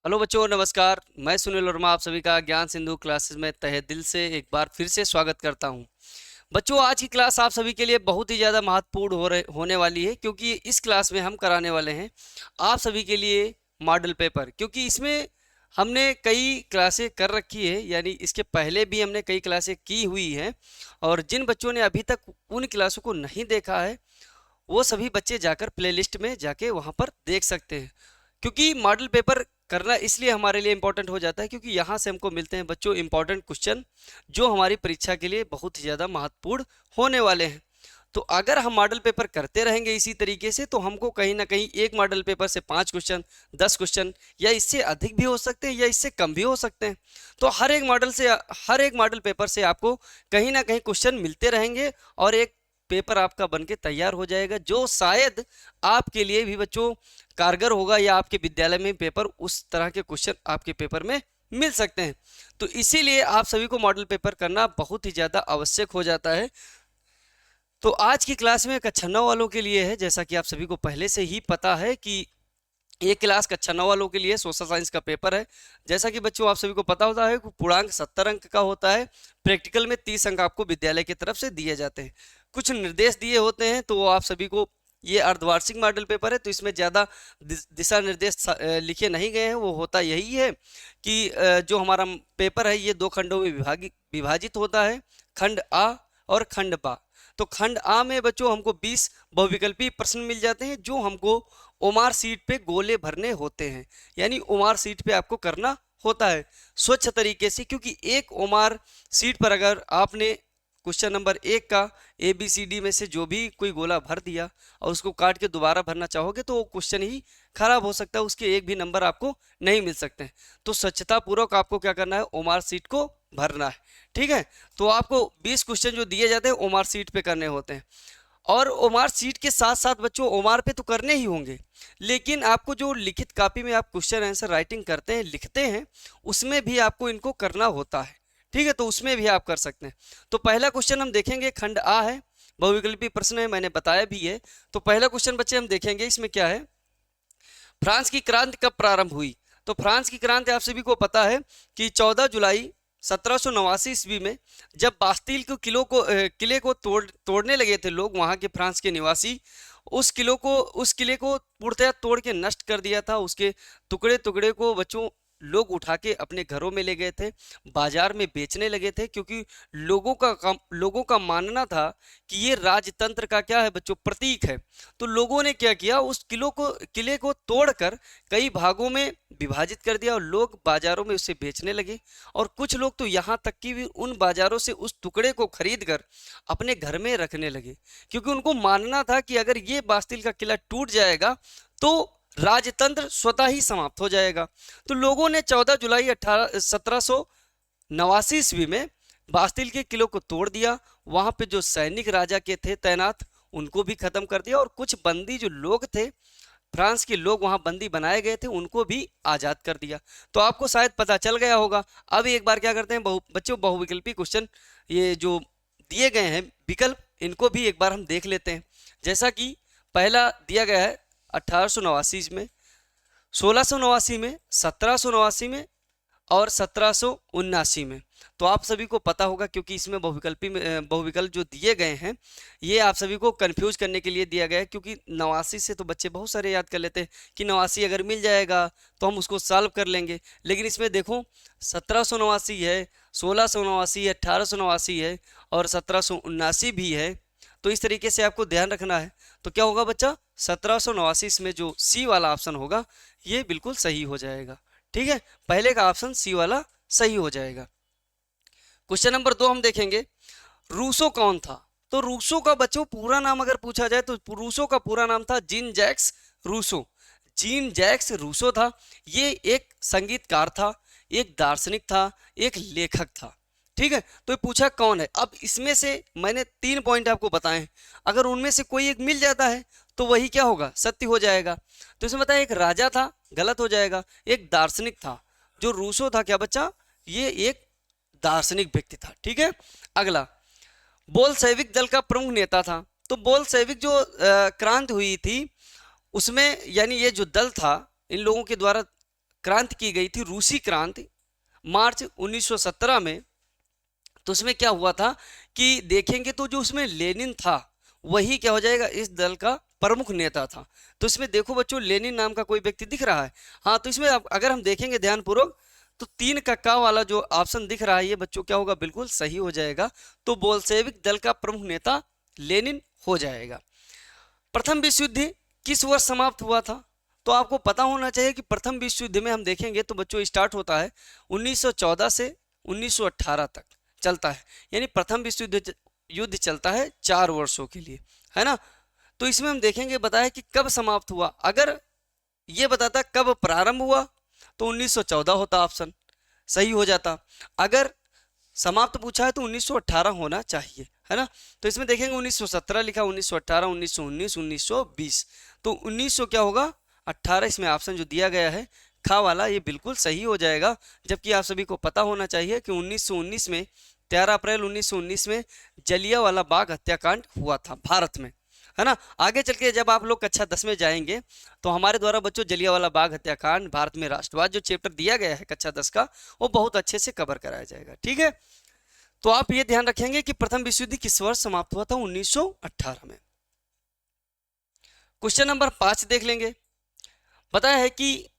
Hello बच्चों, नमस्कार। मैं सुनील वर्मा आप सभी का ज्ञान सिंधु क्लासेस में तहे दिल से एक बार फिर से स्वागत करता हूं। बच्चों, आज की क्लास आप सभी के लिए बहुत ही ज़्यादा महत्वपूर्ण होने वाली है, क्योंकि इस क्लास में हम कराने वाले हैं आप सभी के लिए मॉडल पेपर। क्योंकि इसमें हमने कई क्लासें कर रखी है, यानी इसके पहले भी हमने कई क्लासें की हुई हैं, और जिन बच्चों ने अभी तक उन क्लासों को नहीं देखा है वो सभी बच्चे जाकर प्लेलिस्ट में जाके वहाँ पर देख सकते हैं। क्योंकि मॉडल पेपर करना इसलिए हमारे लिए इम्पोर्टेंट हो जाता है क्योंकि यहाँ से हमको मिलते हैं बच्चों इम्पोर्टेंट क्वेश्चन, जो हमारी परीक्षा के लिए बहुत ही ज़्यादा महत्वपूर्ण होने वाले हैं। तो अगर हम मॉडल पेपर करते रहेंगे इसी तरीके से, तो हमको कहीं ना कहीं एक मॉडल पेपर से 5 क्वेश्चन, 10 क्वेश्चन या इससे अधिक भी हो सकते हैं या इससे कम भी हो सकते हैं। तो हर एक मॉडल पेपर से आपको कहीं ना कहीं क्वेश्चन मिलते रहेंगे और एक पेपर आपका बनके तैयार हो जाएगा, जो शायद आपके लिए भी बच्चों कारगर होगा, या आपके विद्यालय में पेपर उस तरह के क्वेश्चन आपके पेपर में मिल सकते हैं। तो इसीलिए आप सभी को मॉडल पेपर करना बहुत ही ज़्यादा आवश्यक हो जाता है। तो आज की क्लास में कक्षा 9 वालों के लिए है, जैसा कि आप सभी को पहले से ही पता है कि ये क्लास कक्षा 9 वालों के लिए सोशल साइंस का पेपर है। जैसा कि बच्चों आप सभी को पता होता है कि पूर्णांक 70 अंक का होता है। प्रैक्टिकल में 30 अंक आपको विद्यालय की तरफ से दिए जाते हैं। कुछ निर्देश दिए होते हैं, तो वो आप सभी को, ये अर्धवार्षिक मॉडल पेपर है तो इसमें ज़्यादा दिशा निर्देश लिखे नहीं गए हैं। वो होता यही है कि जो हमारा पेपर है ये 2 खंडों में विभाजित होता है, खंड आ और खंड बा। तो खंड आ में बच्चों हमको 20 बहुविकल्पी प्रश्न मिल जाते हैं, जो हमको ओमार सीट पे गोले भरने होते हैं, यानी ओमार सीट पे आपको करना होता है स्वच्छ तरीके से। क्योंकि एक ओमार सीट पर अगर आपने क्वेश्चन नंबर 1 का ABCD में से जो भी कोई गोला भर दिया और उसको काट के दोबारा भरना चाहोगे तो वो क्वेश्चन ही खराब हो सकता है, उसके एक भी नंबर आपको नहीं मिल सकते हैं। तो स्वच्छता पूर्वक आपको क्या करना है, ओमार सीट को भरना है। ठीक है, तो आपको 20 क्वेश्चन जो दिए जाते हैं ओमार सीट पे करने होते हैं। और ओमार सीट के साथ साथ बच्चों ओमार पे तो करने ही होंगे, लेकिन आपको जो लिखित कॉपी में आप क्वेश्चन आंसर राइटिंग करते हैं, लिखते हैं, उसमें भी आपको इनको करना होता है। ठीक है, तो उसमें भी आप कर सकते हैं। तो पहला क्वेश्चन हम देखेंगे, खंड आ है, बहुविकल्पी प्रश्न है, मैंने बताया भी है। तो पहला क्वेश्चन बच्चे हम देखेंगे, इसमें क्या है, फ्रांस की क्रांति कब प्रारंभ हुई। तो फ्रांस की क्रांति आप सभी को पता है कि 14 जुलाई 1789 ईस्वी में, जब बास्तील के किले को तोड़ने लगे थे लोग, वहाँ के फ्रांस के निवासी उस किले को पूर्णतः तोड़ के नष्ट कर दिया था। उसके टुकड़े टुकड़े को बच्चों लोग उठा के अपने घरों में ले गए थे, बाजार में बेचने लगे थे, क्योंकि लोगों का मानना था कि ये राजतंत्र का क्या है बच्चों, प्रतीक है। तो लोगों ने क्या किया, उस किले को तोड़कर कई भागों में विभाजित कर दिया और लोग बाजारों में उसे बेचने लगे। और कुछ लोग तो यहाँ तक कि भी उन बाजारों से उस टुकड़े को खरीद कर अपने घर में रखने लगे, क्योंकि उनको मानना था कि अगर ये बास्तिल का किला टूट जाएगा तो राजतंत्र स्वतः ही समाप्त हो जाएगा। तो लोगों ने 14 जुलाई 1789 ईस्वी में बास्तिल के किले को तोड़ दिया। वहां पे जो सैनिक राजा के थे तैनात, उनको भी खत्म कर दिया, और कुछ बंदी जो लोग थे, फ्रांस के लोग वहां बंदी बनाए गए थे, उनको भी आजाद कर दिया। तो आपको शायद पता चल गया होगा। अब एक बार क्या करते हैं, बच्चों बहुविकल्पी क्वेश्चन ये जो दिए गए हैं विकल्प, इनको भी एक बार हम देख लेते हैं। जैसा कि पहला दिया गया है 1889 में, 1689 में, 1789 में और 1779 में। तो आप सभी को पता होगा, क्योंकि इसमें बहुविकल्प जो दिए गए हैं ये आप सभी को कंफ्यूज करने के लिए दिया गया है। क्योंकि 89 से तो बच्चे बहुत सारे याद कर लेते हैं कि 89 अगर मिल जाएगा तो हम उसको सॉल्व कर लेंगे, लेकिन इसमें देखो 1789 है, 1689 है, 1889 है और 1779 भी है। तो इस तरीके से आपको ध्यान रखना है। तो क्या होगा बच्चा, 1789 में जो सी वाला ऑप्शन होगा ये बिल्कुल सही हो जाएगा। ठीक है, पहले का ऑप्शन सी वाला सही हो जाएगा। क्वेश्चन नंबर 2 हम देखेंगे, रूसो कौन था। तो रूसो का बच्चों पूरा नाम अगर पूछा जाए तो रूसो का पूरा नाम था Jean Jacques Rousseau. Jean Jacques Rousseau था। ये एक संगीतकार था, एक दार्शनिक था, एक लेखक था। ठीक है, तो ये पूछा कौन है। अब इसमें से मैंने 3 पॉइंट आपको बताए हैं, अगर उनमें से कोई एक मिल जाता है तो वही क्या होगा, सत्य हो जाएगा। तो इसमें बताया एक राजा था, गलत हो जाएगा। एक दार्शनिक था, जो रूसो था क्या बच्चा, ये एक दार्शनिक व्यक्ति था। ठीक है, अगला बोल्शेविक दल का प्रमुख नेता था। तो बोल्शेविक जो क्रांति हुई थी उसमें, यानी ये जो दल था इन लोगों के द्वारा क्रांति की गई थी, रूसी क्रांति, मार्च 1917 में। तो उसमें क्या हुआ था कि देखेंगे तो जो उसमें लेनिन था वही क्या हो जाएगा, इस दल का प्रमुख नेता था। तो इसमें देखो बच्चों, लेनिन नाम का कोई व्यक्ति दिख रहा है? हाँ, तो इसमें अगर हम देखेंगे ध्यानपूर्वक तो 3 कक्का वाला जो ऑप्शन दिख रहा है ये बच्चों क्या होगा, बिल्कुल सही हो जाएगा। तो बोल्शेविक दल का प्रमुख नेता लेनिन हो जाएगा। प्रथम विश्व युद्ध किस वर्ष समाप्त हुआ था? तो आपको पता होना चाहिए कि प्रथम विश्व युद्ध में हम देखेंगे तो बच्चों स्टार्ट होता है 1914 से 1918 तक चलता है, यानी प्रथम विश्व युद्ध चलता है 4 वर्षों के लिए, है ना। तो इसमें हम देखेंगे बताया कि कब समाप्त हुआ। अगर ये बताता कब प्रारंभ हुआ तो 1914 होता, ऑप्शन सही हो जाता। अगर समाप्त पूछा है तो 1918 होना चाहिए, है ना। तो इसमें देखेंगे 1917 लिखा, 1918, 1919, 1920, तो 1900 क्या होगा, 18। इसमें ऑप्शन जो दिया गया है खा वाला ये बिल्कुल सही हो जाएगा। जबकि आप सभी को पता होना चाहिए कि 1919 में 13 अप्रैल 1919 में जलियांवाला बाग हत्याकांड हुआ था भारत में, है ना। आगे चल के जब आप लोग कक्षा 10 में जाएंगे तो हमारे द्वारा बच्चों जलियांवाला बाग हत्याकांड, भारत में राष्ट्रवाद जो चैप्टर दिया गया है कक्षा 10 का, वो बहुत अच्छे से कवर कराया जाएगा, ठीक है। तो आप ये ध्यान रखेंगे कि प्रथम विश्व युद्ध किस वर्ष समाप्त हुआ था, 1918 में। क्वेश्चन नंबर 5 देख लेंगे। बताया है कि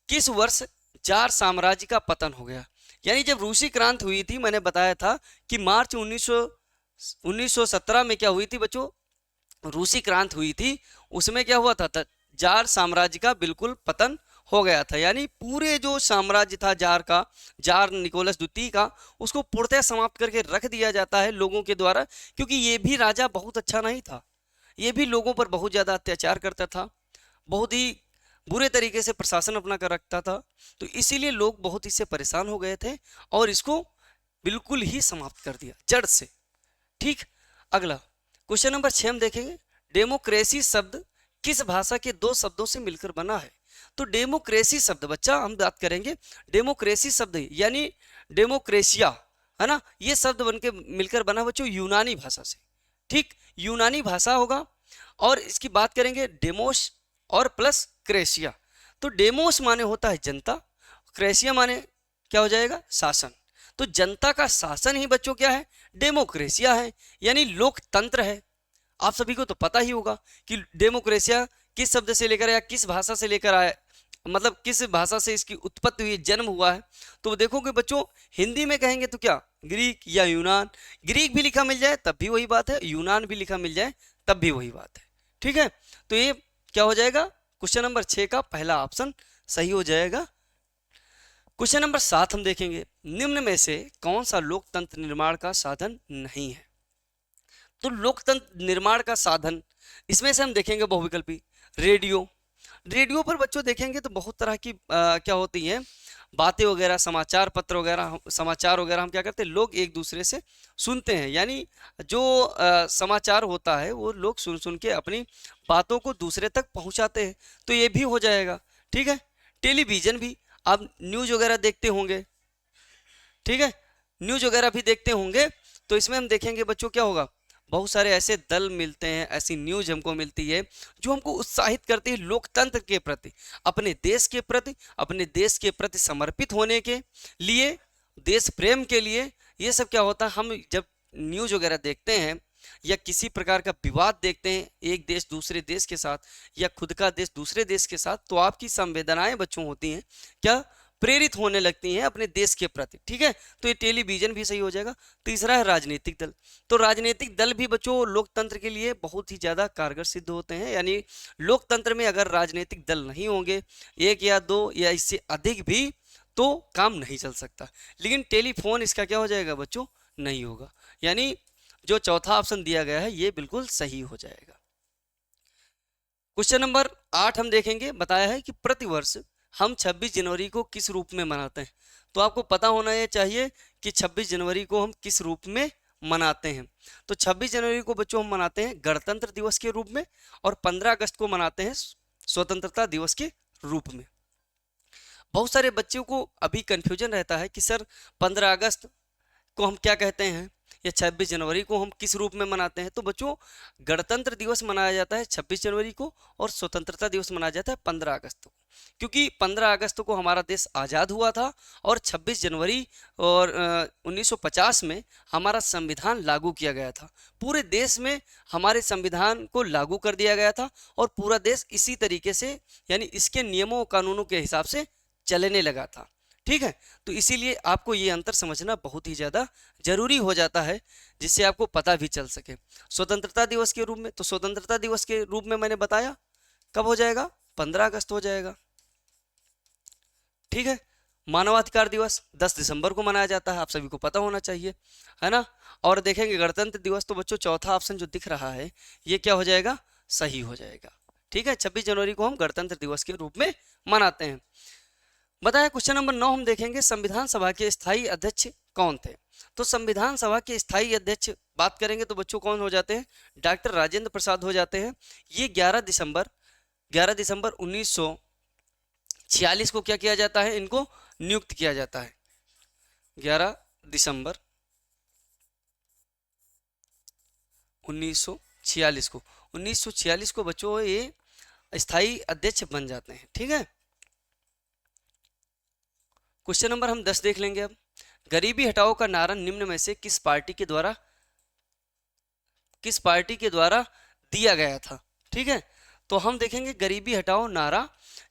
किस वर्ष जार साम्राज्य का पतन हो गया। यानी जब रूसी क्रांति हुई थी, मैंने बताया था कि मार्च 1917 में क्या हुई थी बच्चों, रूसी क्रांति हुई थी। उसमें क्या हुआ था, जार साम्राज्य का बिल्कुल पतन हो गया था। यानी पूरे जो साम्राज्य था जार का, जार निकोलस द्वितीय का, उसको पूर्णतः समाप्त करके रख दिया जाता है लोगों के द्वारा, क्योंकि ये भी राजा बहुत अच्छा नहीं था, ये भी लोगों पर बहुत ज़्यादा अत्याचार करता था, बहुत ही बुरे तरीके से प्रशासन अपना कर रखता था। तो इसीलिए लोग बहुत इससे परेशान हो गए थे और इसको बिल्कुल ही समाप्त कर दिया जड़ से, ठीक। अगला क्वेश्चन नंबर 6 हम देखेंगे। डेमोक्रेसी शब्द किस भाषा के 2 शब्दों से मिलकर बना है? तो डेमोक्रेसी शब्द बच्चा हम बात करेंगे, डेमोक्रेसी शब्द यानी डेमोक्रेसिया, है ना, ये शब्द बनके मिलकर बना बच्चों यूनानी भाषा से, ठीक, यूनानी भाषा होगा। और इसकी बात करेंगे डेमोस और प्लस क्रेसिया। तो डेमोस माने होता है जनता, क्रेसिया माने क्या हो जाएगा, शासन। तो जनता का शासन ही बच्चों क्या है, डेमोक्रेसिया है, यानी लोकतंत्र है। आप सभी को तो पता ही होगा कि डेमोक्रेसिया किस शब्द से लेकर आया, किस भाषा से लेकर आया, मतलब किस भाषा से इसकी उत्पत्ति हुई, जन्म हुआ है। तो देखोगे बच्चों, हिंदी में कहेंगे तो क्या, ग्रीक या यूनान। ग्रीक भी लिखा मिल जाए तब भी वही बात है, यूनान भी लिखा मिल जाए तब भी वही बात है, ठीक है। तो ये क्या हो जाएगा, क्वेश्चन नंबर 6 का पहला ऑप्शन सही हो जाएगा। क्वेश्चन नंबर 7 हम देखेंगे। निम्न में से कौन सा लोकतंत्र निर्माण का साधन नहीं है? तो लोकतंत्र निर्माण का साधन इसमें से हम देखेंगे बहुविकल्पी रेडियो। रेडियो पर बच्चों देखेंगे तो बहुत तरह की क्या होती है बातें वगैरह, समाचार पत्र वगैरह, समाचार वगैरह हम क्या करते हैं, लोग एक दूसरे से सुनते हैं। यानी जो समाचार होता है वो लोग सुन सुन के अपनी बातों को दूसरे तक पहुंचाते हैं, तो ये भी हो जाएगा, ठीक है। टेलीविज़न भी आप न्यूज़ वगैरह देखते होंगे, ठीक है, न्यूज़ वगैरह भी देखते होंगे। तो इसमें हम देखेंगे बच्चों क्या होगा, बहुत सारे ऐसे दल मिलते हैं, ऐसी न्यूज़ हमको मिलती है जो हमको उत्साहित करती है लोकतंत्र के प्रति, अपने देश के प्रति, अपने देश के प्रति समर्पित होने के लिए, देश प्रेम के लिए। ये सब क्या होता है, हम जब न्यूज़ वगैरह देखते हैं या किसी प्रकार का विवाद देखते हैं एक देश दूसरे देश के साथ या खुद का देश दूसरे देश के साथ, तो आपकी संवेदनाएं बच्चों होती हैं क्या, प्रेरित होने लगती हैं अपने देश के प्रति, ठीक है। तो ये टेलीविज़न भी सही हो जाएगा। तीसरा है राजनीतिक दल। तो राजनीतिक दल भी बच्चों लोकतंत्र के लिए बहुत ही ज़्यादा कारगर सिद्ध होते हैं। यानी लोकतंत्र में अगर राजनीतिक दल नहीं होंगे, एक या दो या इससे अधिक भी, तो काम नहीं चल सकता। लेकिन टेलीफोन इसका क्या हो जाएगा बच्चों, नहीं होगा। यानी जो चौथा ऑप्शन दिया गया है ये बिल्कुल सही हो जाएगा। क्वेश्चन नंबर 8 हम देखेंगे। बताया है कि प्रतिवर्ष हम 26 जनवरी को किस रूप में मनाते हैं? तो आपको पता होना ये चाहिए कि 26 जनवरी को हम किस रूप में मनाते हैं। तो 26 जनवरी को बच्चों हम मनाते हैं गणतंत्र दिवस के रूप में, और 15 अगस्त को मनाते हैं स्वतंत्रता दिवस के रूप में। बहुत सारे बच्चों को अभी कंफ्यूजन रहता है कि सर 15 अगस्त को हम क्या कहते हैं या 26 जनवरी को हम किस रूप में मनाते हैं। तो बच्चों गणतंत्र दिवस मनाया जाता है 26 जनवरी को और स्वतंत्रता दिवस मनाया जाता है 15 अगस्त को। क्योंकि 15 अगस्त को हमारा देश आज़ाद हुआ था और 26 जनवरी और 1950 में हमारा संविधान लागू किया गया था। पूरे देश में हमारे संविधान को लागू कर दिया गया था और पूरा देश इसी तरीके से यानी इसके नियमों और कानूनों के हिसाब से चलने लगा था। ठीक है, तो इसीलिए आपको ये अंतर समझना बहुत ही ज़्यादा जरूरी हो जाता है, जिससे आपको पता भी चल सके। स्वतंत्रता दिवस के रूप में, तो स्वतंत्रता दिवस के रूप में मैंने बताया कब हो जाएगा, 15 अगस्त हो जाएगा। ठीक है, मानवाधिकार दिवस 10 दिसंबर को मनाया जाता है, आप सभी को पता होना चाहिए, है ना। और देखेंगे गणतंत्र दिवस, तो बच्चों चौथा ऑप्शन जो दिख रहा है ये क्या हो जाएगा, सही हो जाएगा। ठीक है, 26 जनवरी को हम गणतंत्र दिवस के रूप में मनाते हैं। बताया क्वेश्चन नंबर 9 हम देखेंगे, संविधान सभा के स्थायी अध्यक्ष कौन थे। तो संविधान सभा के स्थायी अध्यक्ष बात करेंगे तो बच्चों कौन हो जाते हैं, डॉक्टर राजेंद्र प्रसाद हो जाते हैं। ये 11 दिसंबर 1946 को क्या किया जाता है, इनको नियुक्त किया जाता है। 11 दिसंबर 1946 को बच्चों ये स्थायी अध्यक्ष बन जाते हैं। ठीक है, क्वेश्चन नंबर हम 10 देख लेंगे अब। गरीबी हटाओ का नारा निम्न में से किस पार्टी के द्वारा दिया गया था। ठीक है, तो हम देखेंगे गरीबी हटाओ नारा,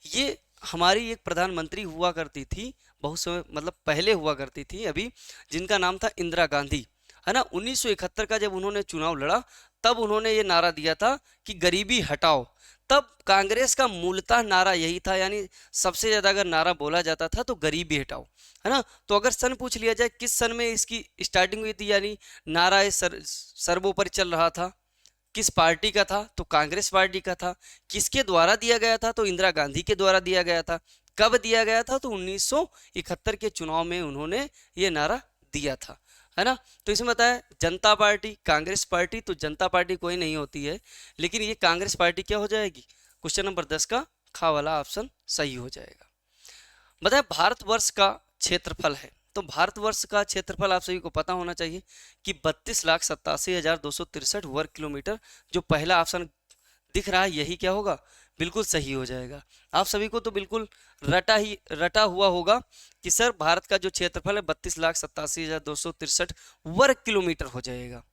ये हमारी एक प्रधानमंत्री हुआ करती थी, बहुत समय मतलब पहले हुआ करती थी अभी, जिनका नाम था इंदिरा गांधी, है ना। 1971 का जब उन्होंने चुनाव लड़ा तब उन्होंने ये नारा दिया था कि गरीबी हटाओ। तब कांग्रेस का मूलतः नारा यही था, यानी सबसे ज्यादा अगर नारा बोला जाता था तो गरीबी हटाओ, है ना। तो अगर सन पूछ लिया जाए किस सन में इसकी स्टार्टिंग हुई थी, यानी नारा सर्वोपरि चल रहा था, किस पार्टी का था, तो कांग्रेस पार्टी का था। किसके द्वारा दिया गया था, तो इंदिरा गांधी के द्वारा दिया गया था। कब दिया गया था, तो 1971 के चुनाव में उन्होंने ये नारा दिया था, है ना। तो इसमें बताया जनता पार्टी, कांग्रेस पार्टी, तो जनता पार्टी कोई नहीं होती है, लेकिन ये कांग्रेस पार्टी क्या हो जाएगी, क्वेश्चन नंबर 10 का खा वाला ऑप्शन सही हो जाएगा। बताया भारतवर्ष का क्षेत्रफल है, तो भारतवर्ष का क्षेत्रफल आप सभी को पता होना चाहिए कि 32,87,263 वर्ग किलोमीटर। जो पहला ऑप्शन दिख रहा है यही क्या होगा, बिल्कुल सही हो जाएगा। आप सभी को तो बिल्कुल रटा हुआ होगा कि सर भारत का जो क्षेत्रफल है 32,87,263 वर्ग किलोमीटर हो जाएगा।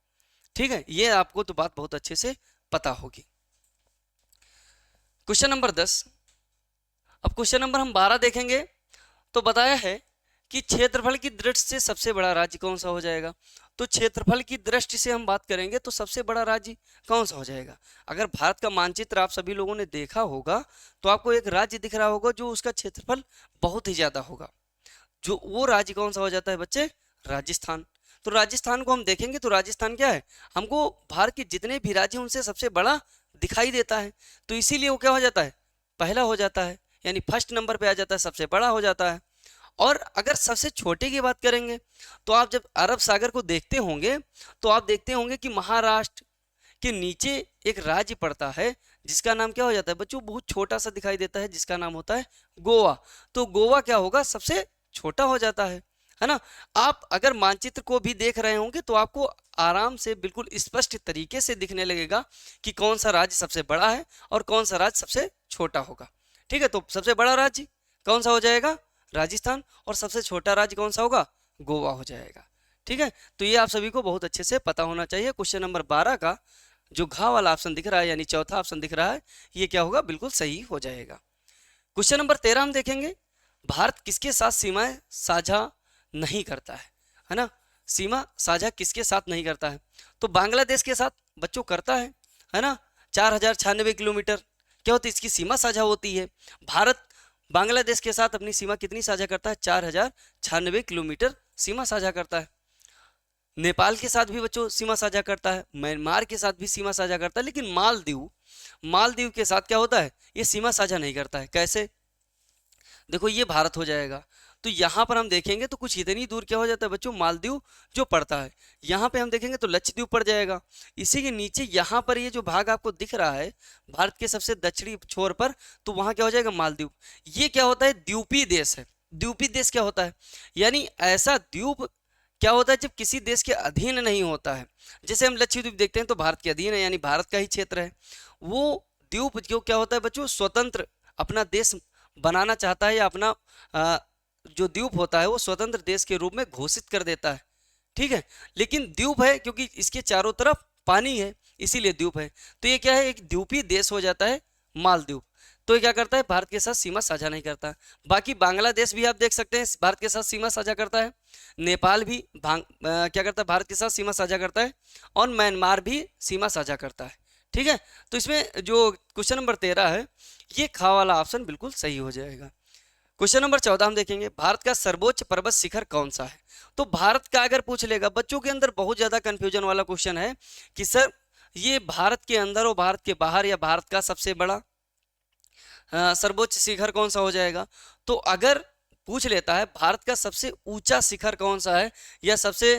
ठीक है, ये आपको तो बात बहुत अच्छे से पता होगी। Question number 10। अब क्वेश्चन नंबर हम 12 देखेंगे, तो बताया है कि क्षेत्रफल की दृष्टि से सबसे बड़ा राज्य कौन सा हो जाएगा। तो क्षेत्रफल की दृष्टि से हम बात करेंगे तो सबसे बड़ा राज्य कौन सा हो जाएगा। अगर भारत का मानचित्र आप सभी लोगों ने देखा होगा तो आपको एक राज्य दिख रहा होगा जो उसका क्षेत्रफल बहुत ही ज्यादा होगा, जो वो राज्य कौन सा हो जाता है बच्चे, राजस्थान। तो राजस्थान को हम देखेंगे तो राजस्थान क्या है, हमको भारत के जितने भी राज्य उनसे सबसे बड़ा दिखाई देता है, तो इसीलिए वो क्या हो जाता है, पहला हो जाता है, यानी फर्स्ट नंबर पे आ जाता है, सबसे बड़ा हो जाता है। और अगर सबसे छोटे की बात करेंगे तो आप जब अरब सागर को देखते होंगे तो आप देखते होंगे कि महाराष्ट्र के नीचे एक राज्य पड़ता है जिसका नाम क्या हो जाता है बच्चों, बहुत छोटा सा दिखाई देता है, जिसका नाम होता है गोवा। तो गोवा क्या होगा, सबसे छोटा हो जाता है ना। आप अगर मानचित्र को भी देख रहे होंगे तो आपको आराम से बिल्कुल स्पष्ट तरीके से दिखने लगेगा कि कौन सा राज्य सबसे बड़ा है और कौन सा राज्य सबसे छोटा होगा। ठीक है, तो सबसे बड़ा राज्य कौन सा हो जाएगा, राजस्थान, और सबसे छोटा राज्य कौन सा होगा, गोवा हो जाएगा। ठीक है, तो ये आप सभी को बहुत अच्छे से पता होना चाहिए। क्वेश्चन नंबर 12 का जो घ वाला ऑप्शन दिख रहा है यानी चौथा ऑप्शन दिख रहा है, ये क्या होगा, बिल्कुल सही हो जाएगा। क्वेश्चन नंबर 13 हम देखेंगे, भारत किसके साथ सीमाएं साझा नहीं करता है ना। सीमा साझा किसके साथ नहीं करता है, तो बांग्लादेश के साथ बच्चों करता है ना। 4096 किलोमीटर क्या होती है, इसकी सीमा साझा होती है। भारत बांग्लादेश के साथ अपनी सीमा कितनी साझा करता है, 4096 किलोमीटर सीमा साझा करता है। नेपाल के साथ भी बच्चों सीमा साझा करता है, म्यांमार के साथ भी सीमा साझा करता है, लेकिन मालदीव के साथ क्या होता है, ये सीमा साझा नहीं करता है। कैसे, देखो ये भारत हो जाएगा, तो यहाँ पर हम देखेंगे तो कुछ इतनी दूर क्या हो जाता है बच्चों, मालदीव जो पड़ता है, यहाँ पे हम देखेंगे तो लक्षद्वीप पड़ जाएगा। इसी के नीचे यहाँ पर ये जो भाग आपको दिख रहा है भारत के सबसे दक्षिणी छोर पर, तो वहाँ क्या हो जाएगा, मालदीव। ये क्या होता है, द्वीपीय देश है। द्वीपीय देश क्या होता है, यानी ऐसा द्वीप क्या होता है जब किसी देश के अधीन नहीं होता है। जैसे हम लक्षद्वीप देखते हैं तो भारत के अधीन है, यानी भारत का ही क्षेत्र है। वो द्वीप जो क्या होता है बच्चों, स्वतंत्र अपना देश बनाना चाहता है या अपना जो द्वीप होता है वो स्वतंत्र देश के रूप में घोषित कर देता है। ठीक है, लेकिन द्वीप है क्योंकि इसके चारों तरफ पानी है, इसीलिए द्वीप है। तो ये क्या है, एक द्वीपीय देश हो जाता है मालदीव। तो ये क्या करता है, भारत के साथ सीमा साझा नहीं करता। बाकी बांग्लादेश भी आप देख सकते हैं भारत के साथ सीमा साझा करता है, नेपाल भी क्या करता है, भारत के साथ सीमा साझा करता है, और म्यांमार भी सीमा साझा करता है। ठीक है, तो इसमें जो क्वेश्चन नंबर 13 है, ये खा वाला ऑप्शन बिल्कुल सही हो जाएगा। क्वेश्चन नंबर 14 हम देखेंगे, भारत का सर्वोच्च पर्वत शिखर कौन सा है। तो भारत का अगर पूछ लेगा, बच्चों के अंदर बहुत ज्यादा कंफ्यूजन वाला क्वेश्चन है कि सर ये भारत के अंदर और भारत के बाहर या भारत का सबसे बड़ा सर्वोच्च शिखर कौन सा हो जाएगा। तो अगर पूछ लेता है भारत का सबसे ऊंचा शिखर कौन सा है या सबसे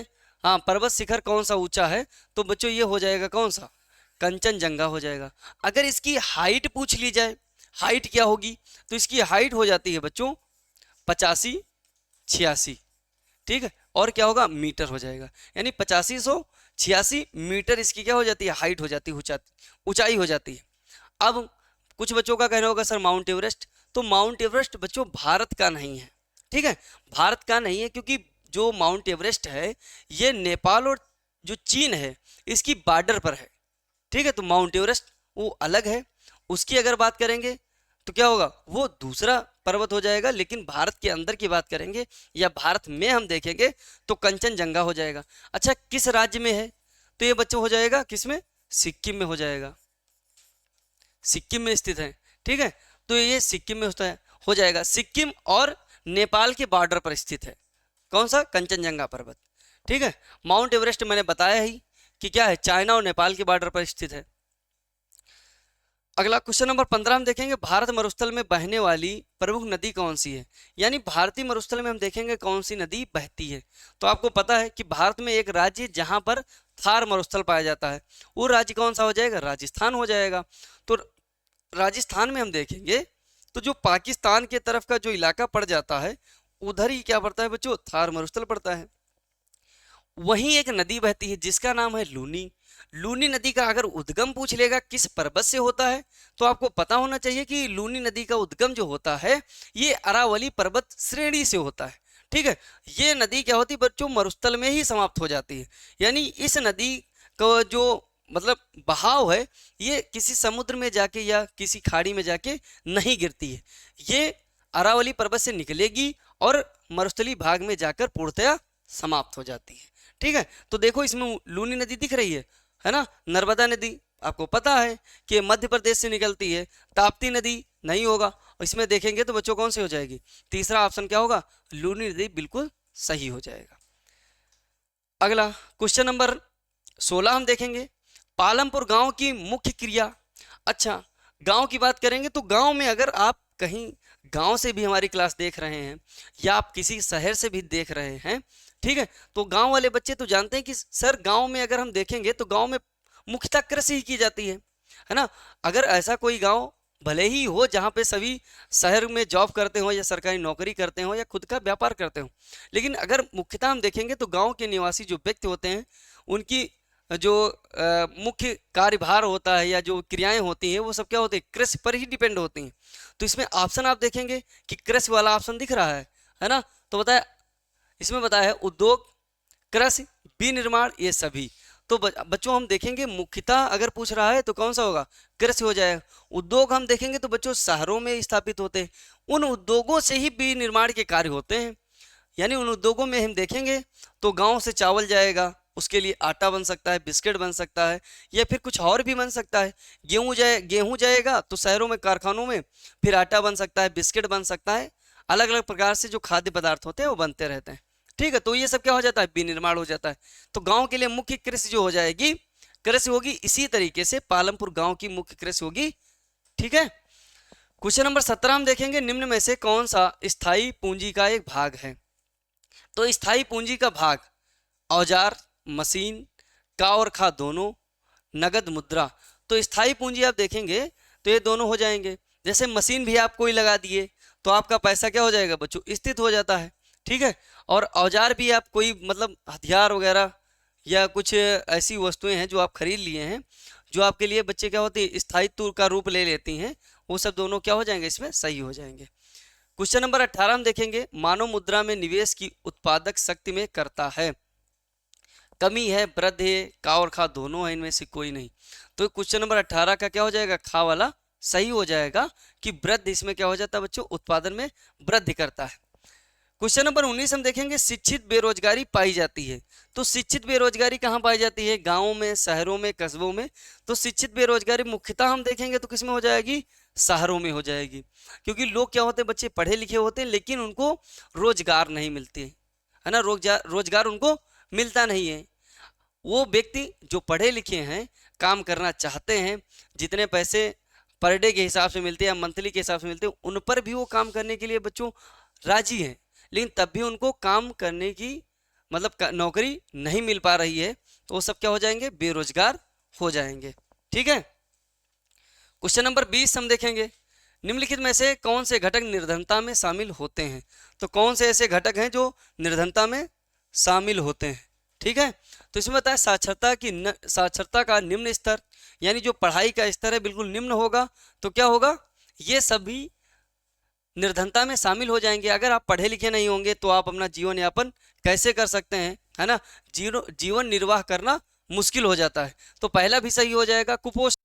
पर्वत शिखर कौन सा ऊंचा है, तो बच्चों ये हो जाएगा कौन सा, कंचनजंगा हो जाएगा। अगर इसकी हाइट पूछ ली जाए, हाइट क्या होगी, तो इसकी हाइट हो जाती है बच्चों 85 86। ठीक है, और क्या होगा, मीटर हो जाएगा, यानी 8586 मीटर इसकी क्या हो जाती है, हाइट हो जाती है, ऊंचाई हो जाती है। अब कुछ बच्चों का कहना होगा सर माउंट एवरेस्ट, तो माउंट एवरेस्ट बच्चों भारत का नहीं है। ठीक है, भारत का नहीं है क्योंकि जो माउंट एवरेस्ट है ये नेपाल और जो चीन है इसकी बॉर्डर पर है। ठीक है, तो माउंट एवरेस्ट वो अलग है, उसकी अगर बात करेंगे तो क्या होगा, वो दूसरा पर्वत हो जाएगा। लेकिन भारत के अंदर की बात करेंगे या भारत में हम देखेंगे तो कंचनजंगा हो जाएगा। अच्छा, किस राज्य में है, तो ये बच्चों हो जाएगा किस में, सिक्किम में हो जाएगा, सिक्किम में स्थित है। ठीक है, तो ये सिक्किम में होता है, हो जाएगा, सिक्किम और नेपाल के बॉर्डर पर स्थित है कौन सा, कंचनजंगा पर्वत। ठीक है, माउंट एवरेस्ट मैंने बताया ही कि क्या है, चाइना और नेपाल के बॉर्डर पर स्थित है। अगला क्वेश्चन नंबर 15 हम देखेंगे, भारत मरुस्थल में बहने वाली प्रमुख नदी कौन सी है। यानी भारतीय मरुस्थल में हम देखेंगे कौन सी नदी बहती है। तो आपको पता है कि भारत में एक राज्य जहां पर थार मरुस्थल पाया जाता है, वो राज्य कौन सा हो जाएगा, राजस्थान हो जाएगा। तो राजस्थान में हम देखेंगे तो जो पाकिस्तान के तरफ का जो इलाका पड़ जाता है उधर ही क्या पड़ता है बच्चों, थार मरुस्थल पड़ता है। वहीं एक नदी बहती है जिसका नाम है लूनी। लूनी नदी का अगर उद्गम पूछ लेगा किस पर्वत से होता है, तो आपको पता होना चाहिए कि लूनी नदी का उद्गम जो होता है ये अरावली पर्वत श्रेणी से होता है। ठीक है, ये नदी क्या होती है बच्चों, मरुस्थल में ही समाप्त हो जाती है। यानी इस नदी का जो मतलब बहाव है ये किसी समुद्र में जाके या किसी खाड़ी में जाके नहीं गिरती है, ये अरावली पर्वत से निकलेगी और मरुस्थली भाग में जाकर पूर्णतया समाप्त हो जाती है। ठीक है, तो देखो इसमें लूनी नदी दिख रही है ना, नर्मदा नदी आपको पता है कि मध्य प्रदेश से निकलती है, ताप्ती नदी नहीं होगा, इसमें देखेंगे तो बच्चों कौन सी हो जाएगी, तीसरा ऑप्शन क्या होगा, लूनी नदी बिल्कुल सही हो जाएगा। अगला क्वेश्चन नंबर 16 हम देखेंगे, पालमपुर गांव की मुख्य क्रिया। अच्छा, गांव की बात करेंगे तो गांव में अगर आप कहीं गांव से भी हमारी क्लास देख रहे हैं या आप किसी शहर से भी देख रहे हैं, ठीक है, तो गांव वाले बच्चे तो जानते हैं कि सर गांव में अगर हम देखेंगे तो गांव में मुख्यतः कृषि ही की जाती है ना। अगर ऐसा कोई गांव भले ही हो जहाँ पे सभी शहर में जॉब करते हो या सरकारी नौकरी करते हो या खुद का व्यापार करते हो, लेकिन अगर मुख्यतः हम देखेंगे तो गांव के निवासी जो व्यक्ति होते हैं उनकी जो मुख्य कार्यभार होता है या जो क्रियाएं होती हैं वो सब क्या होती है, कृषि पर ही डिपेंड होती हैं। तो इसमें ऑप्शन आप देखेंगे कि कृषि वाला ऑप्शन दिख रहा है ना, तो बताया इसमें बताया है उद्योग, कृषि, विनिर्माण, ये सभी। तो बच्चों हम देखेंगे मुख्यतः अगर पूछ रहा है तो कौन सा होगा, कृषि हो जाएगा। उद्योग हम देखेंगे तो बच्चों शहरों में स्थापित होते हैं, उन उद्योगों से ही विनिर्माण के कार्य होते हैं। यानी उन उद्योगों में हम देखेंगे तो गांव से चावल जाएगा, उसके लिए आटा बन सकता है, बिस्किट बन सकता है, या फिर कुछ और भी बन सकता है। गेहूं जाएगा तो शहरों में कारखानों में फिर आटा बन सकता है, बिस्किट बन सकता है, अलग अलग प्रकार से जो खाद्य पदार्थ होते हैं वो बनते रहते हैं। ठीक है, तो ये सब क्या हो जाता है, विनिर्माण हो जाता है। तो गांव के लिए मुख्य कृषि जो हो जाएगी, कृषि होगी। इसी तरीके से पालमपुर गांव की मुख्य कृषि होगी। ठीक है, क्वेश्चन नंबर 17 हम देखेंगे, निम्न में से कौन सा स्थायी पूंजी का एक भाग है। तो स्थायी पूंजी का भाग औजार, मशीन, का और खा दोनों, नगद, मुद्रा। तो स्थायी पूंजी आप देखेंगे तो ये दोनों हो जाएंगे। जैसे मशीन भी आप कोई लगा दिए तो आपका पैसा क्या हो जाएगा बच्चों, स्थित हो जाता है। ठीक है, और औजार भी आप कोई मतलब हथियार वगैरह या कुछ ऐसी वस्तुएं हैं जो आप खरीद लिए हैं जो आपके लिए बच्चे क्या होती है, स्थायित्व का रूप ले लेती हैं, वो सब दोनों क्या हो जाएंगे, इसमें सही हो जाएंगे। क्वेश्चन नंबर 18 हम देखेंगे, मानव मुद्रा में निवेश की उत्पादक शक्ति में करता है, कमी है, वृद्धि है, का और खा दोनों है, इनमें से कोई नहीं। तो क्वेश्चन नंबर 18 का क्या हो जाएगा, खा वाला सही हो जाएगा कि वृद्धि इसमें क्या हो जाता है बच्चों, उत्पादन में वृद्धि करता है। क्वेश्चन नंबर 19 हम देखेंगे, शिक्षित बेरोजगारी पाई जाती है। तो शिक्षित बेरोजगारी कहाँ पाई जाती है, गांवों में, शहरों में, कस्बों में। तो शिक्षित बेरोजगारी मुख्यतः हम देखेंगे तो किसमें हो जाएगी, शहरों में हो जाएगी, क्योंकि लोग क्या होते हैं, बच्चे पढ़े लिखे होते हैं लेकिन उनको रोजगार नहीं मिलते, है ना, रोजगार उनको मिलता नहीं है। वो व्यक्ति जो पढ़े लिखे हैं, काम करना चाहते हैं, जितने पैसे पर डे के हिसाब से मिलते हैं या मंथली के हिसाब से मिलते हैं, उन पर भी वो काम करने के लिए बच्चों राजी हैं, लेकिन तब भी उनको काम करने की मतलब नौकरी नहीं मिल पा रही है, तो वो सब क्या हो जाएंगे, बेरोजगार हो जाएंगे। ठीक है। क्वेश्चन नंबर 20 हम देखेंगे, निम्नलिखित में से कौन से घटक निर्धनता में शामिल होते हैं। तो कौन से ऐसे घटक हैं जो निर्धनता में शामिल होते हैं। ठीक है। तो इसमें बताया साक्षरता का निम्न स्तर, यानी जो पढ़ाई का स्तर है बिल्कुल निम्न होगा, तो क्या होगा, ये सभी निर्धनता में शामिल हो जाएंगे। अगर आप पढ़े लिखे नहीं होंगे तो आप अपना जीवन यापन कैसे कर सकते हैं, है ना, जीवन निर्वाह करना मुश्किल हो जाता है। तो पहला भी सही हो जाएगा, कुपोषण।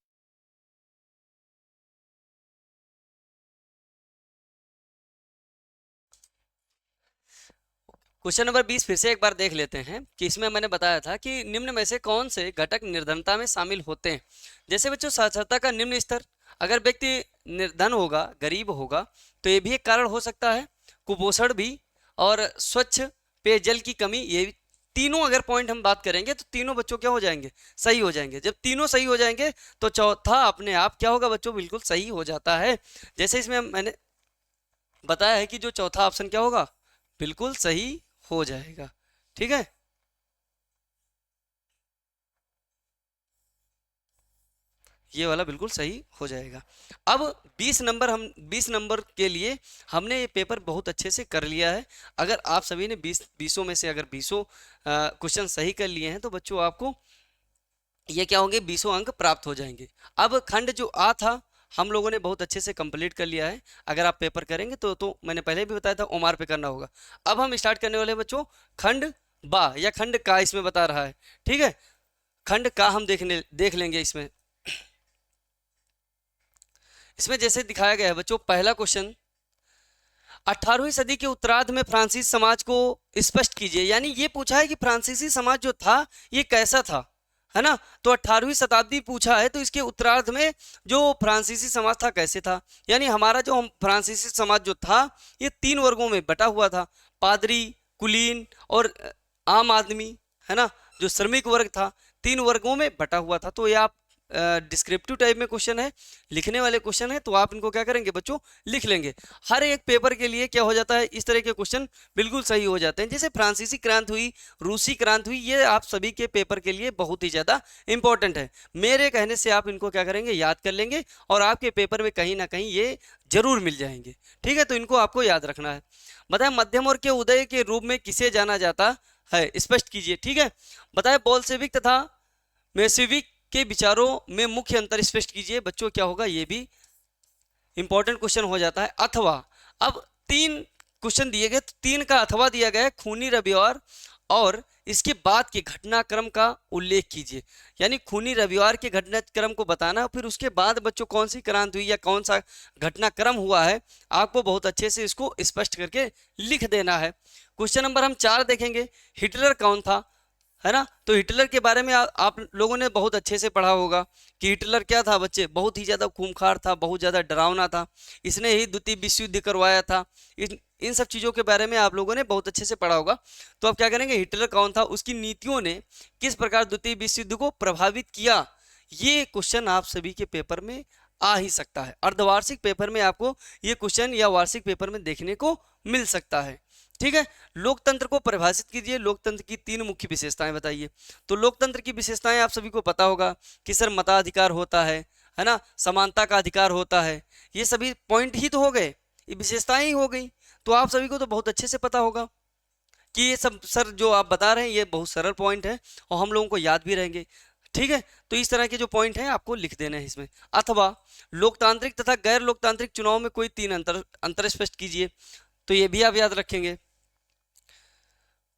क्वेश्चन नंबर 20 फिर से एक बार देख लेते हैं कि इसमें मैंने बताया था कि निम्न में से कौन से घटक निर्धनता में शामिल होते हैं। जैसे बच्चों साक्षरता का निम्न स्तर, अगर व्यक्ति निर्धन होगा, गरीब होगा, तो ये भी एक कारण हो सकता है, कुपोषण भी, और स्वच्छ पेयजल की कमी, ये तीनों अगर पॉइंट हम बात करेंगे तो तीनों बच्चों क्या हो जाएंगे, सही हो जाएंगे। जब तीनों सही हो जाएंगे तो चौथा अपने आप क्या होगा बच्चों, बिल्कुल सही हो जाता है। जैसे इसमें मैंने बताया है कि जो चौथा ऑप्शन क्या होगा, बिल्कुल सही हो जाएगा। ठीक है। ये वाला बिल्कुल सही हो जाएगा। अब 20 नंबर के लिए हमने ये पेपर बहुत अच्छे से कर लिया है। अगर आप सभी ने 20 में से अगर 20 क्वेश्चन सही कर लिए हैं तो बच्चों आपको ये क्या होंगे, 20 अंक प्राप्त हो जाएंगे। अब खंड जो आ था हम लोगों ने बहुत अच्छे से कंप्लीट कर लिया है। अगर आप पेपर करेंगे तो मैंने पहले भी बताया था ओमार पे करना होगा। अब हम स्टार्ट करने वाले हैं बच्चों खंड बा या खंड का, इसमें बता रहा है। ठीक है। खंड का हम देख लेंगे। इसमें जैसे दिखाया गया है बच्चों, पहला क्वेश्चन, 18वीं सदी के उत्तरार्ध में फ्रांसीसी समाज को स्पष्ट कीजिए। यानी ये पूछा है कि फ्रांसीसी समाज जो था ये कैसा था, है ना। तो 18वीं शताब्दी पूछा है, तो इसके उत्तरार्ध में जो फ्रांसीसी समाज था कैसे था। यानी हमारा जो फ्रांसीसी समाज जो था ये 3 वर्गों में बटा हुआ था, पादरी, कुलीन और आम आदमी, है ना, जो श्रमिक वर्ग था, 3 वर्गों में बटा हुआ था। तो ये आप डिस्क्रिप्टिव टाइप में क्वेश्चन है, लिखने वाले क्वेश्चन है, तो आप इनको क्या करेंगे बच्चों, लिख लेंगे। हर एक पेपर के लिए क्या हो जाता है, इस तरह के क्वेश्चन बिल्कुल सही हो जाते हैं। जैसे फ्रांसीसी क्रांति हुई, रूसी क्रांति हुई, ये आप सभी के पेपर के लिए बहुत ही ज़्यादा इंपॉर्टेंट है। मेरे कहने से आप इनको क्या करेंगे, याद कर लेंगे, और आपके पेपर में कहीं ना कहीं ये जरूर मिल जाएंगे। ठीक है। तो इनको आपको याद रखना है। बताए मध्यम वर्ग के उदय के रूप में किसे जाना जाता है, स्पष्ट कीजिए। ठीक है। बताए बोल्शेविक तथा मेसिविक के विचारों में मुख्य अंतर स्पष्ट कीजिए। बच्चों क्या होगा, ये भी इंपॉर्टेंट क्वेश्चन हो जाता है। अथवा, अब 3 क्वेश्चन दिए गए, तो 3 का अथवा दिया गया है, खूनी रविवार और इसके बाद के घटनाक्रम का उल्लेख कीजिए। यानी खूनी रविवार के घटनाक्रम को बताना, फिर उसके बाद बच्चों कौन सी क्रांति हुई या कौन सा घटनाक्रम हुआ है, आपको बहुत अच्छे से इसको स्पष्ट करके लिख देना है। क्वेश्चन नंबर हम 4 देखेंगे, हिटलर कौन था, है ना। तो हिटलर के बारे में आप लोगों ने बहुत अच्छे से पढ़ा होगा कि हिटलर क्या था बच्चे, बहुत ही ज़्यादा खूंखार था, बहुत ज़्यादा डरावना था, इसने ही द्वितीय विश्व युद्ध करवाया था। इन सब चीज़ों के बारे में आप लोगों ने बहुत अच्छे से पढ़ा होगा। तो आप क्या करेंगे, हिटलर कौन था, उसकी नीतियों ने किस प्रकार द्वितीय विश्व युद्ध को प्रभावित किया, ये क्वेश्चन आप सभी के पेपर में आ ही सकता है। अर्धवार्षिक पेपर में आपको ये क्वेश्चन या वार्षिक पेपर में देखने को मिल सकता है। ठीक है। लोकतंत्र को परिभाषित कीजिए, लोकतंत्र की 3 मुख्य विशेषताएं बताइए। तो लोकतंत्र की विशेषताएं आप सभी को पता होगा कि सर मताधिकार होता है ना, समानता का अधिकार होता है, ये सभी पॉइंट ही तो हो गए, ये विशेषताएं ही हो गई। तो आप सभी को तो बहुत अच्छे से पता होगा कि ये सब सर जो आप बता रहे हैं ये बहुत सरल पॉइंट है और हम लोगों को याद भी रहेंगे। ठीक है, तो इस तरह के जो पॉइंट हैं आपको लिख देने हैं इसमें। अथवा लोकतांत्रिक तथा गैर लोकतांत्रिक चुनाव में कोई तीन अंतर स्पष्ट कीजिए, तो ये भी आप याद रखेंगे।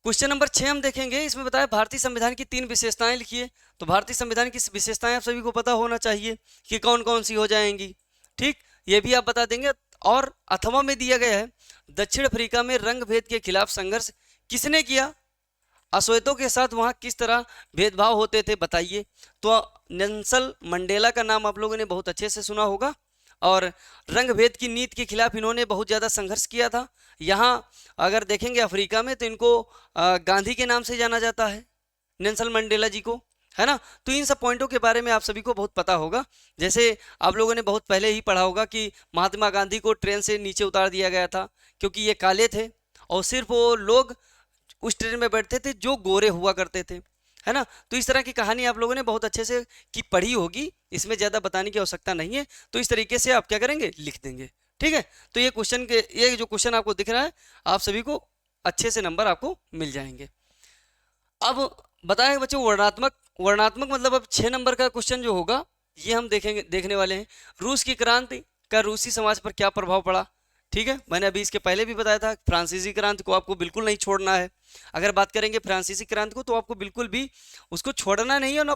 क्वेश्चन नंबर 6 हम देखेंगे, इसमें बताया भारतीय संविधान की तीन विशेषताएं लिखिए। तो भारतीय संविधान की विशेषताएं आप सभी को पता होना चाहिए कि कौन कौन सी हो जाएंगी। ठीक, ये भी आप बता देंगे। और अथवा में दिया गया है, दक्षिण अफ्रीका में रंग भेद के खिलाफ संघर्ष किसने किया, अश्वेतों के साथ वहाँ किस तरह भेदभाव होते थे बताइए। तो नेल्सन मंडेला का नाम आप लोगों ने बहुत अच्छे से सुना होगा, और रंग भेद की नीति के खिलाफ इन्होंने बहुत ज़्यादा संघर्ष किया था। यहाँ अगर देखेंगे अफ्रीका में तो इनको गांधी के नाम से जाना जाता है, नेल्सन मंडेला जी को, है ना। तो इन सब पॉइंटों के बारे में आप सभी को बहुत पता होगा। जैसे आप लोगों ने बहुत पहले ही पढ़ा होगा कि महात्मा गांधी को ट्रेन से नीचे उतार दिया गया था क्योंकि ये काले थे, और सिर्फ वो लोग उस ट्रेन में बैठते थे जो गोरे हुआ करते थे, है ना। तो इस तरह की कहानी आप लोगों ने बहुत अच्छे से की पढ़ी होगी, इसमें ज़्यादा बताने की आवश्यकता नहीं है। तो इस तरीके से आप क्या करेंगे, लिख देंगे। ठीक है, तो ये जो क्वेश्चन आपको दिख रहा है, आप सभी को अच्छे से नंबर आपको मिल जाएंगे। अब बताएं बच्चों, वर्णात्मक मतलब अब 6 नंबर का क्वेश्चन जो होगा ये हम देखने वाले हैं। रूस की क्रांति का रूसी समाज पर क्या प्रभाव पड़ा। ठीक है, मैंने अभी इसके पहले भी बताया था, फ्रांसीसी क्रांति को आपको बिल्कुल नहीं छोड़ना है। अगर बात करेंगे फ्रांसीसी क्रांति को तो आपको बिल्कुल भी उसको छोड़ना नहीं है, ना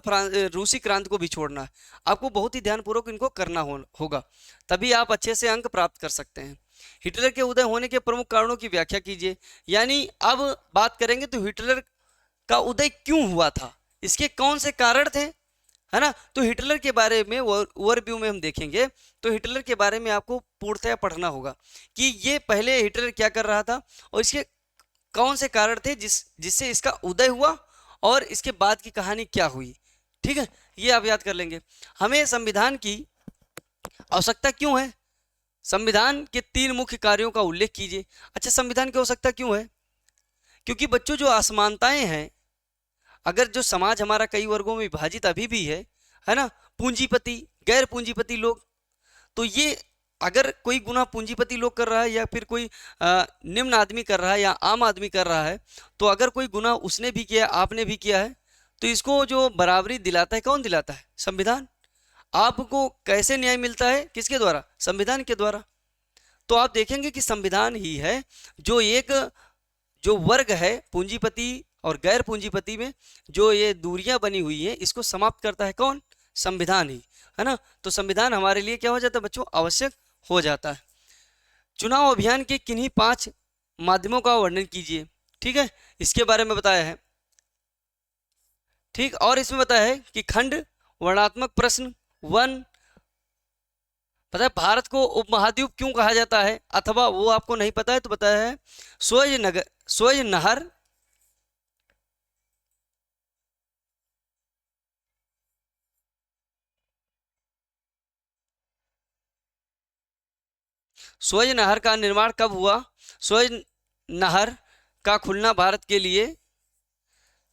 रूसी क्रांति को भी छोड़ना है। आपको बहुत ही ध्यानपूर्वक इनको करना होगा, तभी आप अच्छे से अंक प्राप्त कर सकते हैं। हिटलर के उदय होने के प्रमुख कारणों की व्याख्या कीजिए। यानी अब बात करेंगे तो हिटलर का उदय क्यों हुआ था, इसके कौन से कारण थे, है ना। तो हिटलर के बारे में ओवरव्यू में हम देखेंगे, तो हिटलर के बारे में आपको पूर्णतया पढ़ना होगा कि ये पहले हिटलर क्या कर रहा था और इसके कौन से कारण थे जिससे इसका उदय हुआ, और इसके बाद की कहानी क्या हुई। ठीक है, ये आप याद कर लेंगे। हमें संविधान की आवश्यकता क्यों है, संविधान के 3 मुख्य कार्यों का उल्लेख कीजिए। अच्छा, संविधान की आवश्यकता क्यों है, क्योंकि बच्चों जो असमानताएं हैं, अगर जो समाज हमारा कई वर्गों में विभाजित अभी भी है ना, पूंजीपति गैर पूंजीपति लोग, तो ये अगर कोई गुनाह पूंजीपति लोग कर रहा है या फिर कोई निम्न आदमी कर रहा है या आम आदमी कर रहा है, तो अगर कोई गुनाह उसने भी किया आपने भी किया है, तो इसको जो बराबरी दिलाता है, कौन दिलाता है, संविधान। आपको कैसे न्याय मिलता है, किसके द्वारा, संविधान के द्वारा। तो आप देखेंगे कि संविधान ही है जो वर्ग है पूंजीपति और गैर पूंजीपति में जो ये दूरियां बनी हुई हैं, इसको समाप्त करता है कौन, संविधान ही, है ना। तो संविधान हमारे लिए क्या हो जाता है बच्चों, आवश्यक हो जाता है। चुनाव अभियान के किन्हीं 5 माध्यमों का वर्णन कीजिए। ठीक है, इसके बारे में बताया है। ठीक, और इसमें बताया है कि खंड, वर्णात्मक प्रश्न, वन, पता है भारत को उपमहाद्वीप क्यों कहा जाता है, अथवा वो आपको नहीं पता है तो बताया है सुएज नहर सुएज नहर का निर्माण कब हुआ, सुएज नहर का खुलना भारत के लिए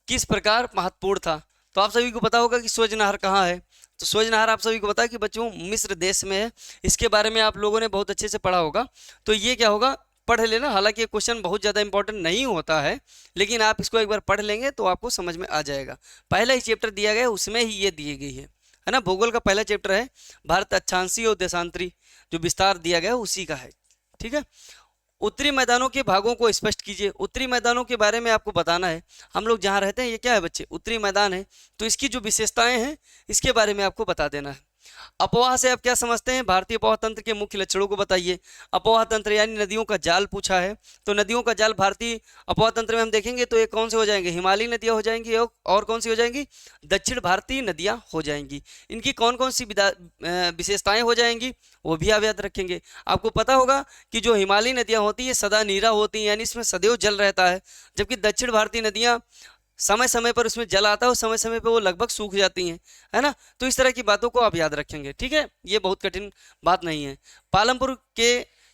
किस प्रकार महत्वपूर्ण था। तो आप सभी को पता होगा कि सुएज नहर कहाँ है। तो सुएज नहर आप सभी को पता है कि बच्चों मिस्र देश में है। इसके बारे में आप लोगों ने बहुत अच्छे से पढ़ा होगा, तो ये क्या होगा, पढ़ लेना। हालांकि ये क्वेश्चन बहुत ज़्यादा इंपॉर्टेंट नहीं होता है, लेकिन आप इसको एक बार पढ़ लेंगे तो आपको समझ में आ जाएगा। पहला ही चैप्टर दिया गया उसमें ही ये दी गई है ना। भूगोल का पहला चैप्टर है भारत अक्षांशीय और देशांतरी, जो विस्तार दिया गया उसी का है। ठीक है, उत्तरी मैदानों के भागों को स्पष्ट कीजिए। उत्तरी मैदानों के बारे में आपको बताना है। हम लोग जहाँ रहते हैं ये क्या है बच्चे, उत्तरी मैदान है, तो इसकी जो विशेषताएं हैं इसके बारे में आपको बता देना है। अफवाह से आप क्या समझते हैं, भारतीय अफवाह तंत्र के मुख्य लक्षणों को बताइए। अफवाह तंत्र यानी नदियों का जाल पूछा है, तो नदियों का जाल भारतीय अफवाह तंत्र में हम देखेंगे तो ये कौन से हो जाएंगे, हिमालयी नदियाँ हो जाएंगी, और कौन सी हो जाएंगी, दक्षिण भारतीय नदियाँ हो जाएंगी। इनकी कौन कौन सी विशेषताएं हो जाएंगी वो भी आप याद रखेंगे। आपको पता होगा कि जो हिमालयी नदियाँ होती है सदा नीरा होती हैं, यानी इसमें सदैव जल रहता है, जबकि दक्षिण भारतीय नदियाँ समय समय पर उसमें जल आता है और समय समय पर वो लगभग सूख जाती हैं, है ना। तो इस तरह की बातों को आप याद रखेंगे। ठीक है, ये बहुत कठिन बात नहीं है। पालमपुर के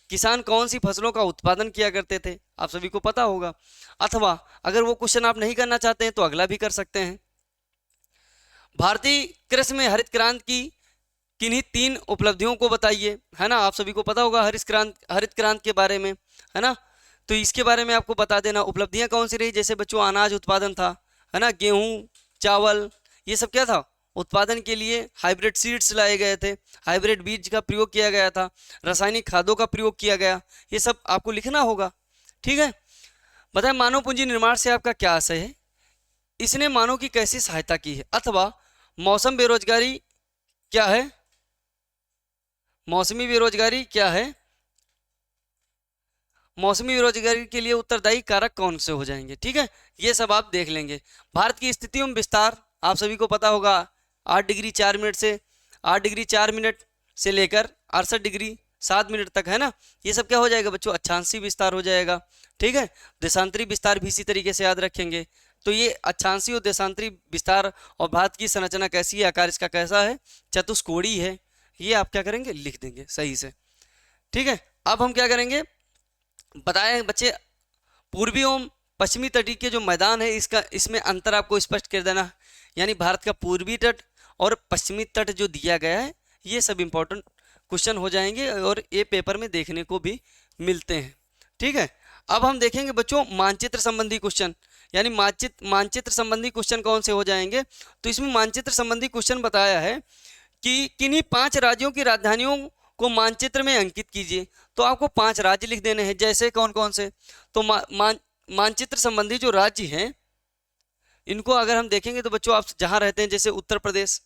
किसान कौन सी फसलों का उत्पादन किया करते थे, आप सभी को पता होगा। अथवा अगर वो क्वेश्चन आप नहीं करना चाहते हैं तो अगला भी कर सकते हैं। भारतीय कृषि में हरित क्रांति की किन्हीं 3 उपलब्धियों को बताइए, है ना। आप सभी को पता होगा हरित क्रांति के बारे में, है ना। तो इसके बारे में आपको बता देना उपलब्धियां कौन सी रही। जैसे बच्चों अनाज उत्पादन था, है ना, गेहूं, चावल, ये सब क्या था, उत्पादन के लिए हाइब्रिड सीड्स लाए गए थे, हाइब्रिड बीज का प्रयोग किया गया था, रासायनिक खादों का प्रयोग किया गया, ये सब आपको लिखना होगा। ठीक है, बताएं मानव पूंजी निर्माण से आपका क्या आशय है, इसने मानव की कैसी सहायता की है, अथवा मौसम बेरोजगारी क्या है, मौसमी बेरोजगारी क्या है, मौसमी बेरोजगारी के लिए उत्तरदायी कारक कौन से हो जाएंगे। ठीक है, ये सब आप देख लेंगे। भारत की स्थिति एवं विस्तार आप सभी को पता होगा, 8 डिग्री 4 मिनट से 8 डिग्री 4 मिनट से लेकर 68 डिग्री 7 मिनट तक है ना। ये सब क्या हो जाएगा बच्चों, अक्षांशीय विस्तार हो जाएगा। ठीक है, देशांतरी विस्तार भी इसी तरीके से याद रखेंगे। तो ये अक्षांशीय और देशांतरी विस्तार, और भारत की संरचना कैसी है, आकार इसका कैसा है, चतुष्कोणीय है, ये आप क्या करेंगे, लिख देंगे सही से। ठीक है, अब हम क्या करेंगे, बताएं बच्चे, पूर्वी एवं पश्चिमी तटीय के जो मैदान है इसका, इसमें अंतर आपको स्पष्ट कर देना है। यानी भारत का पूर्वी तट और पश्चिमी तट जो दिया गया है, ये सब इंपॉर्टेंट क्वेश्चन हो जाएंगे और ये पेपर में देखने को भी मिलते हैं। ठीक है, अब हम देखेंगे बच्चों मानचित्र संबंधी क्वेश्चन, यानी मानचित्र संबंधी क्वेश्चन कौन से हो जाएंगे। तो इसमें मानचित्र संबंधी क्वेश्चन बताया है कि किन्हीं 5 राज्यों की राजधानियों को मानचित्र में अंकित कीजिए। तो आपको 5 राज्य लिख देने हैं, जैसे कौन कौन से, तो मानचित्र संबंधी जो राज्य हैं इनको अगर हम देखेंगे तो बच्चों आप जहां रहते हैं, जैसे उत्तर प्रदेश,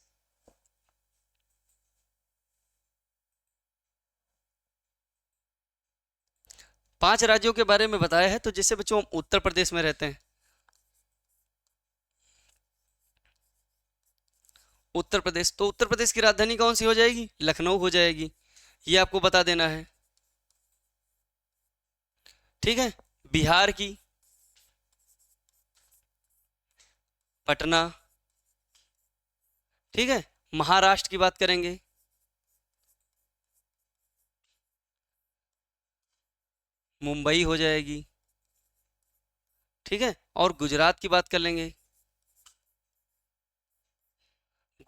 पांच राज्यों के बारे में बताया है। तो जैसे बच्चों हम उत्तर प्रदेश में रहते हैं, उत्तर प्रदेश, तो उत्तर प्रदेश की राजधानी कौन सी हो जाएगी, लखनऊ हो जाएगी, ये आपको बता देना है। ठीक है, बिहार की पटना। ठीक है, महाराष्ट्र की बात करेंगे, मुंबई हो जाएगी। ठीक है, और गुजरात की बात कर लेंगे,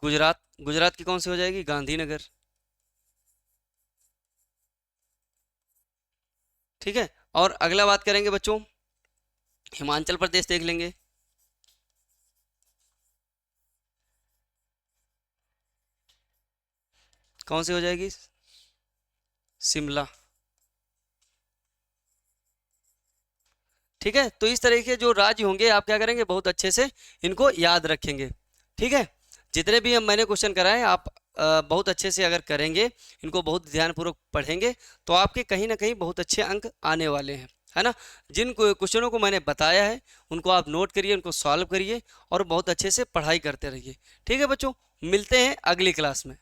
गुजरात, गुजरात की कौन सी हो जाएगी, गांधीनगर। ठीक है, और अगला बात करेंगे बच्चों, हिमाचल प्रदेश देख लेंगे, कौन सी हो जाएगी, शिमला। ठीक है, तो इस तरह के जो राज्य होंगे आप क्या करेंगे, बहुत अच्छे से इनको याद रखेंगे। ठीक है, जितने भी हम मैंने क्वेश्चन कराए आप बहुत अच्छे से अगर करेंगे, इनको बहुत ध्यानपूर्वक पढ़ेंगे, तो आपके कहीं ना कहीं बहुत अच्छे अंक आने वाले हैं, है ना। जिन क्वेश्चनों को मैंने बताया है उनको आप नोट करिए, उनको सॉल्व करिए और बहुत अच्छे से पढ़ाई करते रहिए। ठीक है बच्चों, मिलते हैं अगली क्लास में।